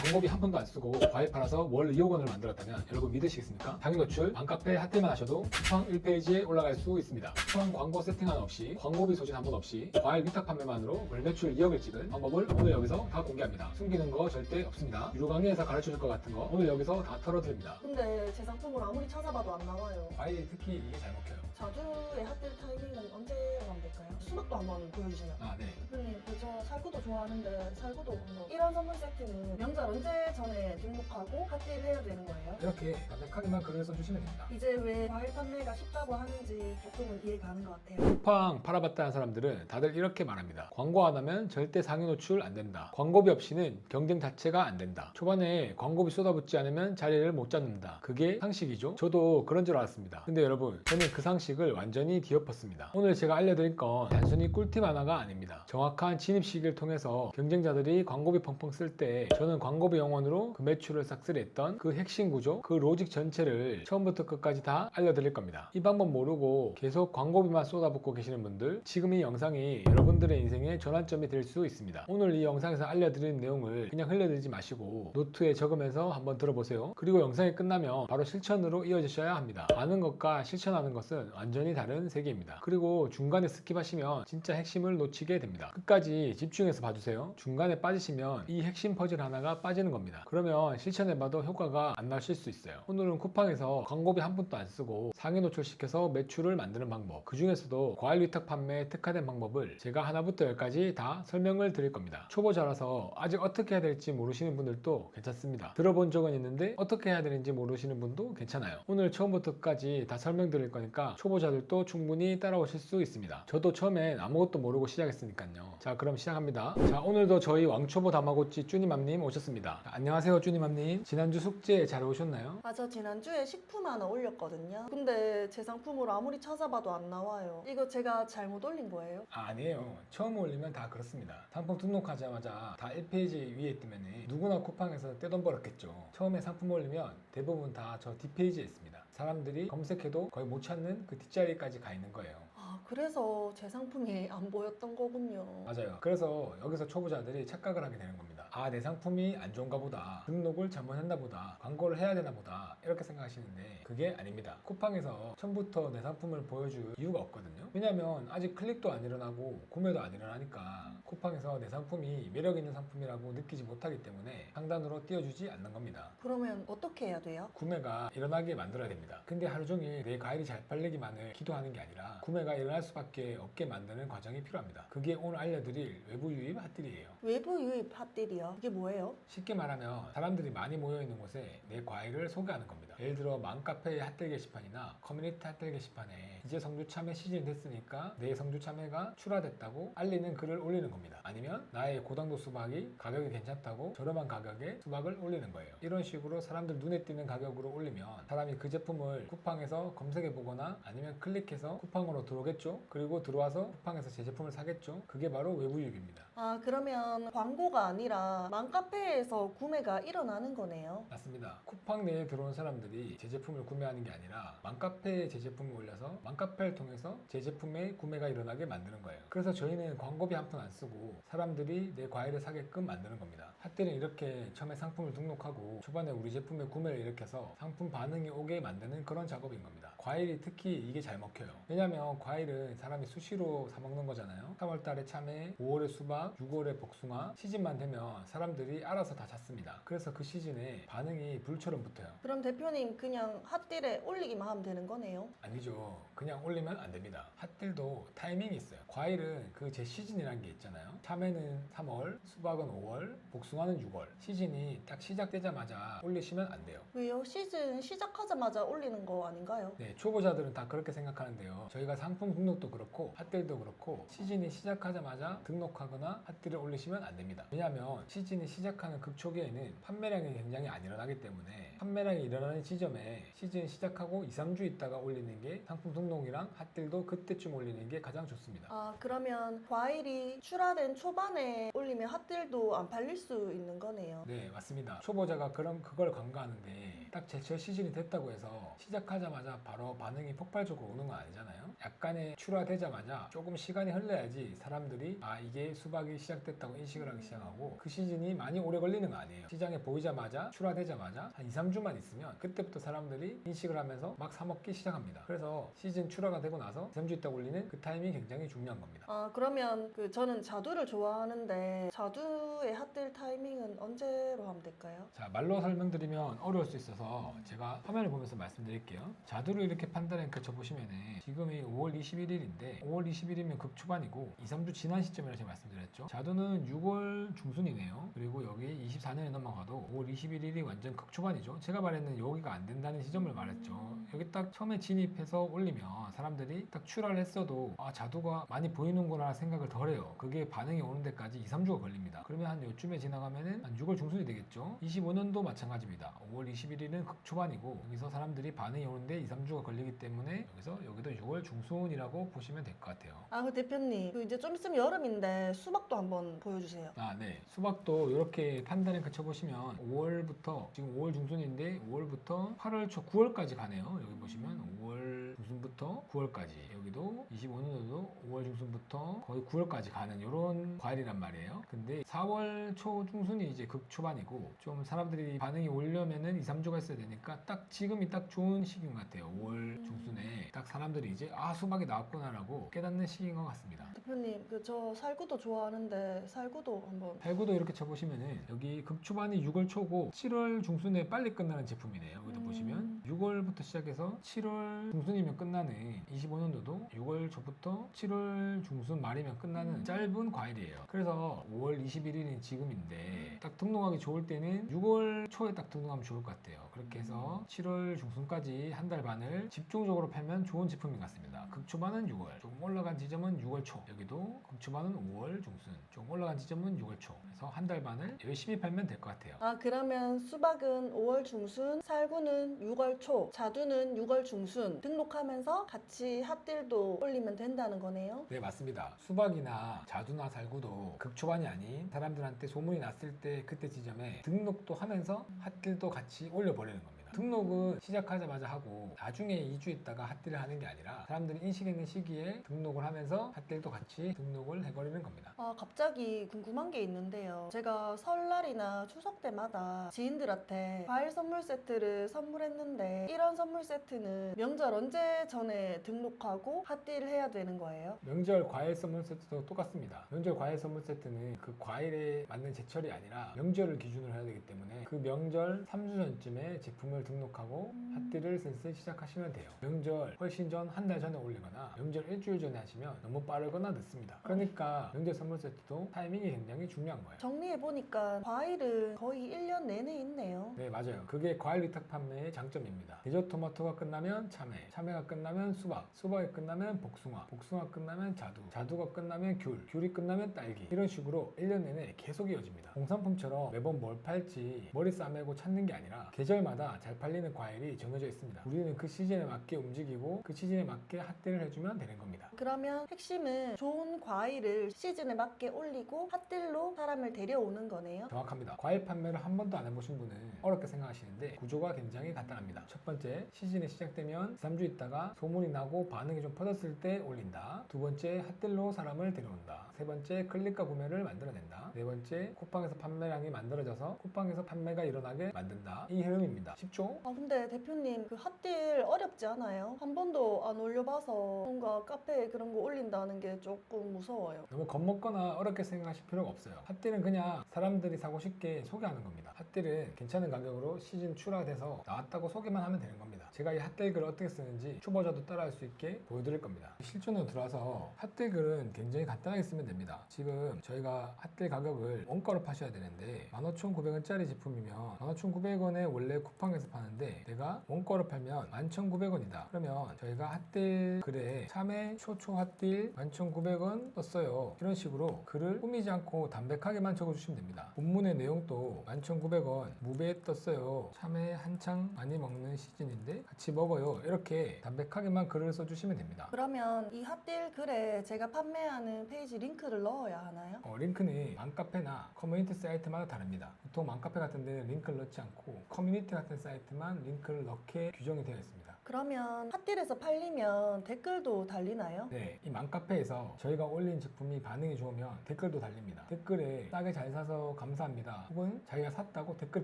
광고비 한 푼도 안 쓰고 과일 팔아서 월 2억 원을 만들었다면 여러분 믿으시겠습니까? 당일 노출 맘카페 핫딜만 하셔도 쿠팡 1페이지에 올라갈 수 있습니다. 쿠팡 광고 세팅 하나 없이 광고비 소진 한 번 없이 과일 위탁 판매만으로 월 매출 2억을 찍은 방법을 오늘 여기서 다 공개합니다. 숨기는 거 절대 없습니다. 유료 강의에서 가르쳐줄 것 같은 거 오늘 여기서 다 털어드립니다. 근데 제 상품을 아무리 찾아봐도 안 나와요. 과일이 특히 이게 잘 먹혀요. 자주의 핫딜 타이밍은 언제 하면 될까요? 수박도 한번 보여주시면. 아, 네. 대표님, 그저 살구도 좋아하는데 살구도 한번. 이런 선물 세트는 명절 언제 전에 등록하고 핫딜 해야 되는 거예요? 이렇게 담백하게만 글을 써주시면 됩니다. 이제 왜 과일 판매가 쉽다고 하는지 조금은 이해 가는 것 같아요. 쿠팡 팔아봤다는 사람들은 다들 이렇게 말합니다. 광고 안 하면 절대 상위 노출 안 된다. 광고비 없이는 경쟁 자체가 안 된다. 초반에 광고비 쏟아붓지 않으면 자리를 못 잡는다. 그게 상식이죠. 저도 그런 줄 알았습니다. 근데 여러분, 저는 그 상식을 완전히 뒤엎었습니다. 오늘 제가 알려드릴 건 단순히 꿀팁 하나가 아닙니다. 정확한 진입 시기를 통해서 경쟁자들이 광고비 펑펑 쓸 때 저는 광고비 영원으로 그 매출을 싹쓸이했던 그 핵심 구조, 그 로직 전체를 처음부터 끝까지 다 알려드릴 겁니다. 이 방법 모르고 계속 광고비만 쏟아붓고 계시는 분들, 지금 이 영상이 여러분들의 인생의 전환점이 될 수 있습니다. 오늘 이 영상에서 알려드린 내용을 그냥 흘려드리지 마시고 노트에 적으면서 한번 들어보세요. 그리고 영상이 끝나면 바로 실천으로 이어지셔야 합니다. 아는 것과 실천하는 것은 완전히 다른 세계입니다. 그리고 중간에 스킵하시면 진짜 핵심을 놓치게 됩니다. 끝까지 집중해서 봐주세요. 중간에 빠지시면 이 핵심 퍼즐 하나가 빠지는 겁니다. 그러면 실천해봐도 효과가 안 나실 수 있어요. 오늘은 쿠팡에서 광고비 한 푼도 안 쓰고 상위 노출시켜서 매출을 만드는 방법, 그 중에서도 과일 위탁 판매에 특화된 방법을 제가 하나부터 열까지 다 설명을 드릴 겁니다. 초보자라서 아직 어떻게 해야 될지 모르시는 분들도 괜찮습니다. 들어본 적은 있는데 어떻게 해야 되는지 모르시는 분도 괜찮아요. 오늘 처음부터 끝까지 다 설명드릴 거니까 초보자들도 충분히 따라오실 수 있습니다. 저도 처음엔 아무것도 모르고 시작했으니까요. 자, 그럼 시작합니다. 자, 오늘도 저희 왕초보 다마고치 쭈니맘님 오셨습니다. 자, 안녕하세요, 쭈니맘님. 지난주 숙제 잘 오셨나요? 아, 저 지난주에 식품 하나 올렸거든요. 근데 제 상품을 아무리 찾아봐도 안 나와요. 이거 제가 잘못 올린 거예요? 아니에요. 처음 올리면 다 그렇습니다. 상품 등록하자마자 다 1페이지 위에 뜨면 누구나 쿠팡에서 떼돈 벌었겠죠. 처음에 상품 올리면 대부분 다 저 뒷페이지에 있습니다. 사람들이 검색해도 거의 못 찾는 그 뒷자리까지 가 있는 거예요. 아, 그래서 제 상품이 안 보였던 거군요. 맞아요. 그래서 여기서 초보자들이 착각을 하게 되는 겁니다. 아, 내 상품이 안 좋은가 보다. 등록을 잘못했나 보다. 광고를 해야 되나 보다. 이렇게 생각하시는데 그게 아닙니다. 쿠팡에서 처음부터 내 상품을 보여줄 이유가 없거든요. 왜냐면 아직 클릭도 안 일어나고 구매도 안 일어나니까 쿠팡에서 내 상품이 매력 있는 상품이라고 느끼지 못하기 때문에 상단으로 띄워주지 않는 겁니다. 그러면 어떻게 해야 돼요? 구매가 일어나게 만들어야 됩니다. 근데 하루 종일 내 과일이 잘 팔리기만을 기도하는 게 아니라 구매가 일어날 수밖에 없게 만드는 과정이 필요합니다. 그게 오늘 알려드릴 외부 유입 핫딜이에요. 외부 유입 핫딜이요? 이게 뭐예요? 쉽게 말하면 사람들이 많이 모여있는 곳에 내 과일을 소개하는 겁니다. 예를 들어 맘카페의 핫딜 게시판이나 커뮤니티 핫딜 게시판에 이제 성주 참외 시즌이 됐으니까 내 성주 참외가 출하됐다고 알리는 글을 올리는 겁니다. 아니면 나의 고당도 수박이 가격이 괜찮다고 저렴한 가격에 수박을 올리는 거예요. 이런 식으로 사람들 눈에 띄는 가격으로 올리면 사람이 그 제품을 쿠팡에서 검색해 보거나 아니면 클릭해서 쿠팡으로 들어오겠죠. 그리고 들어와서 쿠팡에서 제 제품을 사겠죠. 그게 바로 외부 유입입니다. 아, 그러면 광고가 아니라 맘카페에서 구매가 일어나는 거네요. 맞습니다. 쿠팡 내에 들어온 사람들이 제 제품을 구매하는 게 아니라 맘카페에 제 제품을 올려서 맘카페를 통해서 제 제품의 구매가 일어나게 만드는 거예요. 그래서 저희는 광고비 한 푼 안 쓰고 사람들이 내 과일을 사게끔 만드는 겁니다. 핫딜은 이렇게 처음에 상품을 등록하고 초반에 우리 제품의 구매를 일으켜서 상품 반응이 오게 만드는 그런 작업인 겁니다. 과일이 특히 이게 잘 먹혀요. 왜냐면 과일은 사람이 수시로 사 먹는 거잖아요. 3월달에 참외, 5월에 수박, 6월에 복숭아, 시즌만 되면 사람들이 알아서 다 찾습니다. 그래서 그 시즌에 반응이 불처럼 붙어요. 그럼 대표님 그냥 핫딜에 올리기만 하면 되는 거네요? 아니죠. 그냥 올리면 안 됩니다. 핫딜도 타이밍이 있어요. 과일은 그 제 시즌이라는 게 있잖아요. 참외는 3월, 수박은 5월, 복숭아는 6월. 시즌이 딱 시작되자마자 올리시면 안 돼요. 왜요? 시즌 시작하자마자 올리는 거 아닌가요? 네, 초보자들은 다 그렇게 생각하는데요. 저희가 상품 등록도 그렇고 핫딜도 그렇고 시즌이 시작하자마자 등록하거나 핫딜을 올리시면 안 됩니다. 왜냐하면 시즌이 시작하는 극초기에는 판매량이 굉장히 안 일어나기 때문에 판매량이 일어나는 지점에 시즌 시작하고 2, 3주 있다가 올리는 게 상품 등록이랑 핫딜도 그때쯤 올리는 게 가장 좋습니다. 아, 그러면 과일이 출하된 초반에 올리면 핫딜도 안 팔릴 수 있는 거네요. 네, 맞습니다. 초보자가 그걸 간과하는데 딱 제철 시즌이 됐다고 해서 시작하자마자 바로 반응이 폭발적으로 오는 건 아니잖아요. 약간의 출하되자마자 조금 시간이 흘러야지 사람들이 아, 이게 수박이 시작됐다고 인식을 하기 시작하고 그 시즌이 많이 오래 걸리는 거 아니에요. 시장에 보이자마자 출하되자마자 한 2, 3주만 있으면 그때부터 사람들이 인식을 하면서 막 사 먹기 시작합니다. 그래서 시즌 출하가 되고 나서 2, 3주 있다 올리는 그 타이밍이 굉장히 중요한 겁니다. 그러면 저는 자두를 좋아하는데 자두의 핫딜 타이밍은 언제로 하면 될까요? 자, 말로 설명드리면 어려울 수 있어서 제가 화면을 보면서 말씀드릴게요. 자두를 이렇게 판단해서 쳐보시면은 지금이 5월 21일인데 5월 20일이면 극초반이고 2, 3주 지난 시점이라고 제가 말씀드렸죠. 자두는 6월 중순이네요. 그리고 여기 24년에 넘어가도 5월 21일이 완전 극초반이죠. 제가 말했는 여기가 안 된다는 시점을 말했죠. 여기 딱 처음에 진입해서 올리면 사람들이 딱 출하를 했어도 자두가 많이 보이는구나 생각을 덜 해요. 그게 반응이 오는 데까지 2, 3주가 걸립니다. 그러면 한 요쯤에 지나가면은 한 6월 중순이 되겠죠. 25년도 마찬가지입니다. 5월 21일은 극초반이고 여기서 사람들이 반응이 오는데 2, 3주가 걸리기 때문에 여기도 6월 중순이라고 보시면 될 것 같아요. 그 대표님, 이제 좀 있으면 여름인데 수박도 한번 보여주세요. 네. 수박도 이렇게 판단해 쳐보시면 5월부터 지금 5월 중순인데 5월부터 8월 초 9월까지 가네요. 여기 보시면 5월 중순부터 9월까지, 여기도 25년도도 5월 중순부터 거의 9월까지 가는 이런 과일이란 말이에요. 근데 4월 초 중순이 이제 극초반이고 좀 사람들이 반응이 오려면은 2, 3주가 있어야 되니까 딱 지금이 딱 좋은 시기인 것 같아요. 5월 중순에 딱 사람들이 이제 수박이 나왔구나라고 깨닫는 시기인 것 같습니다. 대표님, 저 살구도 좋아하는데 살구도 한번. 살구도 이렇게 쳐보시면은 여기 극초반이 6월 초고 7월 중순에 빨리 끝나는 제품이네요. 여기도 보시면 6월부터 시작해서 7월 중순이면 끝나는, 25년도도 6월 초부터 7월 중순 말이면 끝나는 짧은 과일이에요. 그래서 5월 21일인 지금인데 딱 등록하기 좋을 때는 6월 초에 딱 등록하면 좋을 것 같아요. 그렇게 해서 7월 중순까지 한 달 반을 집중적으로 팔면 좋은 제품인 것 같습니다. 극초반은 6월, 조금 올라간 지점은 6월 초, 여기도 극초반은 5월 중순, 조금 올라간 지점은 6월 초. 그래서 한 달 반을 열심히 팔면 될 것 같아요. 그러면 수박은 5월 중순, 살구는 6월 초, 자두는 6월 중순 등록하면서 같이 핫딜도 올리면 된다는 거네요. 네, 맞습니다. 수박이나 자두나 살구도 극초반이 아닌 사람들한테 소문이 났을 때 그때 지점에 등록도 하면서 핫딜도 같이 올려버리는 겁니다. 등록은 시작하자마자 하고 나중에 2주 있다가 핫딜을 하는 게 아니라 사람들이 인식있는 시기에 등록을 하면서 핫딜도 같이 등록을 해버리는 겁니다. 갑자기 궁금한 게 있는데요. 제가 설날이나 추석 때마다 지인들한테 과일 선물 세트를 선물했는데 이런 선물 세트는 명절 언제 전에 등록하고 핫딜을 해야 되는 거예요? 명절 과일 선물 세트도 똑같습니다. 명절 과일 선물 세트는 그 과일에 맞는 제철이 아니라 명절을 기준으로 해야 되기 때문에 그 명절 3주 전쯤에 제품을 등록하고 핫딜을 슬슬 시작하시면 돼요. 명절 훨씬 전 한 달 전에 올리거나 명절 일주일 전에 하시면 너무 빠르거나 늦습니다. 그러니까 명절 선물 세트도 타이밍이 굉장히 중요한 거예요. 정리해보니까 과일은 거의 1년 내내 있네요. 네, 맞아요. 그게 과일 위탁 판매의 장점입니다. 데저토마토가 끝나면 참외, 참외가 끝나면 수박, 수박이 끝나면 복숭아, 복숭아 끝나면 자두, 자두가 끝나면 귤, 귤이 끝나면 딸기, 이런 식으로 1년 내내 계속 이어집니다. 공산품처럼 매번 뭘 팔지 머리 싸매고 찾는 게 아니라 계절마다 잘 팔리는 과일이 정해져 있습니다. 우리는 그 시즌에 맞게 움직이고 그 시즌에 맞게 핫딜을 해주면 되는 겁니다. 그러면 핵심은 좋은 과일을 시즌에 맞게 올리고 핫딜로 사람을 데려오는 거네요. 정확합니다. 과일 판매를 한 번도 안 해보신 분은 어렵게 생각하시는데 구조가 굉장히 간단합니다. 첫 번째, 시즌이 시작되면 3주 있다가 소문이 나고 반응이 좀 퍼졌을 때 올린다. 두 번째, 핫딜로 사람을 데려온다. 세 번째, 클릭과 구매를 만들어낸다. 네 번째, 쿠팡에서 판매량이 만들어져서 쿠팡에서 판매가 일어나게 만든다. 이 흐름입니다. 쉽죠? 근데 대표님, 그 핫딜 어렵지 않아요? 한 번도 안 올려봐서 뭔가 카페에 그런 거 올린다는 게 조금 무서워요. 너무 겁먹거나 어렵게 생각하실 필요가 없어요. 핫딜은 그냥 사람들이 사고 쉽게 소개하는 겁니다. 핫딜은 괜찮은 가격으로 시즌 출하돼서 나왔다고 소개만 하면 되는 겁니다. 제가 이 핫딜 글을 어떻게 쓰는지 초보자도 따라할 수 있게 보여드릴 겁니다. 실전으로 들어와서 핫딜 글은 굉장히 간단하게 쓰면 됩니다. 지금 저희가 핫딜 가격을 원가로 파셔야 되는데 15,900원짜리 제품이면 15,900원에 원래 쿠팡에서 파는데 내가 원가로 팔면 11,900원이다. 그러면 저희가 핫딜 글에 참외 초초 핫딜 11,900원 떴어요. 이런 식으로 글을 꾸미지 않고 담백하게만 적어주시면 됩니다. 본문의 내용도 11,900원 무배에 떴어요. 참외 한창 많이 먹는 시즌인데 같이 먹어요. 이렇게 담백하게만 글을 써주시면 됩니다. 그러면 이 핫딜 글에 제가 판매하는 페이지 링크를 넣어야 하나요? 링크는 맘카페나 커뮤니티 사이트마다 다릅니다. 보통 맘카페 같은 데는 링크를 넣지 않고 커뮤니티 같은 사이트만 링크를 넣게 규정이 되어 있습니다. 그러면 핫딜에서 팔리면 댓글도 달리나요? 네, 이 맘카페에서 저희가 올린 제품이 반응이 좋으면 댓글도 달립니다. 댓글에 싸게 잘 사서 감사합니다. 혹은 자기가 샀다고 댓글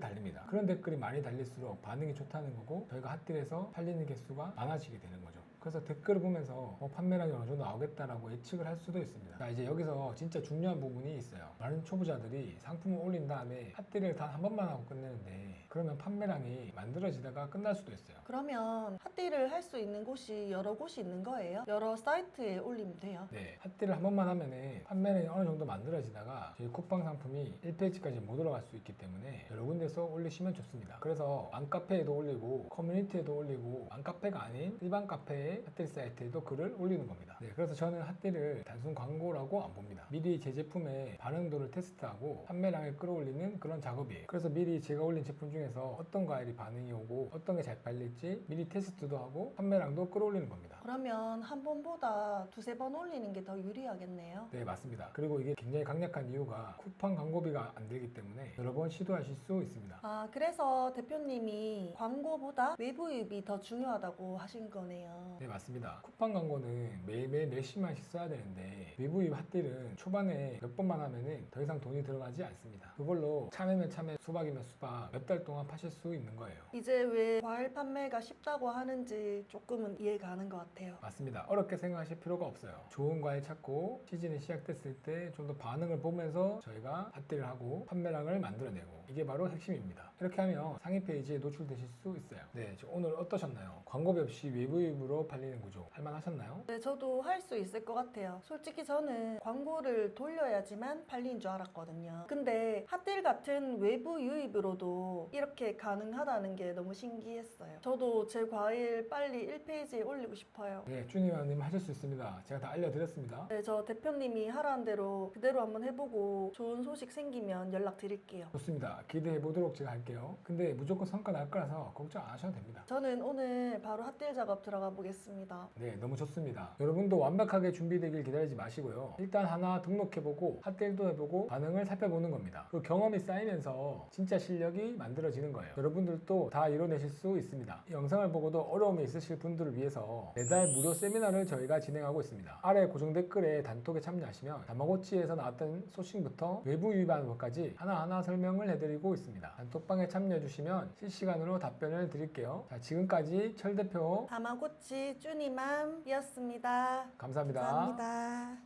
달립니다. 그런 댓글이 많이 달릴수록 반응이 좋다는 거고 저희가 핫딜에서 팔리는 개수가 많아지게 되는 거죠. 그래서 댓글을 보면서 판매량이 어느 정도 나오겠다라고 예측을 할 수도 있습니다. 자, 이제 여기서 진짜 중요한 부분이 있어요. 많은 초보자들이 상품을 올린 다음에 핫딜을 단 한 번만 하고 끝내는데 그러면 판매량이 만들어지다가 끝날 수도 있어요. 그러면 핫딜을 할 수 있는 곳이 여러 곳이 있는 거예요? 여러 사이트에 올리면 돼요? 네, 핫딜을 한 번만 하면은 판매량이 어느 정도 만들어지다가 저희 쿠팡 상품이 1페이지까지 못 올라갈 수 있기 때문에 여러 군데서 올리시면 좋습니다. 그래서 맘카페에도 올리고 커뮤니티에도 올리고 맘카페가 아닌 일반 카페의 핫딜 사이트에도 글을 올리는 겁니다. 네, 그래서 저는 핫딜을 단순 광고라고 안 봅니다. 미리 제 제품의 반응도를 테스트하고 판매량을 끌어올리는 그런 작업이에요. 그래서 미리 제가 올린 제품 중에서 어떤 과일이 반응이 오고 어떤 게 잘 팔릴지 미리 테스트도 하고 판매량도 끌어올리는 겁니다. 그러면 한 번보다 두세 번 올리는 게 더 유리하겠네요. 네, 맞습니다. 그리고 이게 굉장히 강력한 이유가 쿠팡 광고비가 안 들기 때문에 여러 번 시도하실 수 있습니다. 아, 그래서 대표님이 광고보다 외부 유입이 더 중요하다고 하신 거네요. 네, 맞습니다. 쿠팡 광고는 매일매일 몇십만씩 써야 되는데 외부 유입 핫딜은 초반에 몇 번만 하면은 더 이상 돈이 들어가지 않습니다. 그걸로 참외면 참외, 수박이면 수박 몇 달 동안 파실 수 있는 거예요. 이제 왜 과일 판매가 쉽다고 하는지 조금은 이해가 가는 것 같아요. 맞습니다. 어렵게 생각하실 필요가 없어요. 좋은 과일 찾고 시즌이 시작됐을 때 좀 더 반응을 보면서 저희가 핫딜을 하고 판매량을 만들어내고 이게 바로 핵심입니다. 이렇게 하면 상위 페이지에 노출되실 수 있어요. 네, 오늘 어떠셨나요? 광고비 없이 외부 유입으로 팔리는 구조 할만하셨나요? 네, 저도 할 수 있을 것 같아요. 솔직히 저는 광고를 돌려야지만 팔리는 줄 알았거든요. 근데 핫딜 같은 외부 유입으로도 이렇게 가능하다는 게 너무 신기했어요. 저도 제 과일 빨리 1페이지에 올리고 싶어요. 네, 준이와님 하실 수 있습니다. 제가 다 알려드렸습니다. 네, 저 대표님이 하라는 대로 그대로 한번 해보고 좋은 소식 생기면 연락드릴게요. 좋습니다. 기대해 보도록 제가 할게요. 근데 무조건 성과 날 거라서 걱정 안 하셔도 됩니다. 저는 오늘 바로 핫딜 작업 들어가 보겠습니다. 네, 너무 좋습니다. 여러분도 완벽하게 준비되길 기다리지 마시고요. 일단 하나 등록해보고 핫딜도 해보고 반응을 살펴보는 겁니다. 그 경험이 쌓이면서 진짜 실력이 만들어지는 거예요. 여러분들도 다 이뤄내실 수 있습니다. 이 영상을 보고도 어려움이 있으실 분들을 위해서 매달 무료 세미나를 저희가 진행하고 있습니다. 아래 고정 댓글에 단톡에 참여하시면 다마고치에서 나왔던 소싱부터 외부 유입하는 것까지 하나하나 설명을 해드리고 있습니다. 단톡방에 참여해주시면 실시간으로 답변을 드릴게요. 자, 지금까지 철 대표 다마고치 쭈니맘이었습니다. 감사합니다. 감사합니다.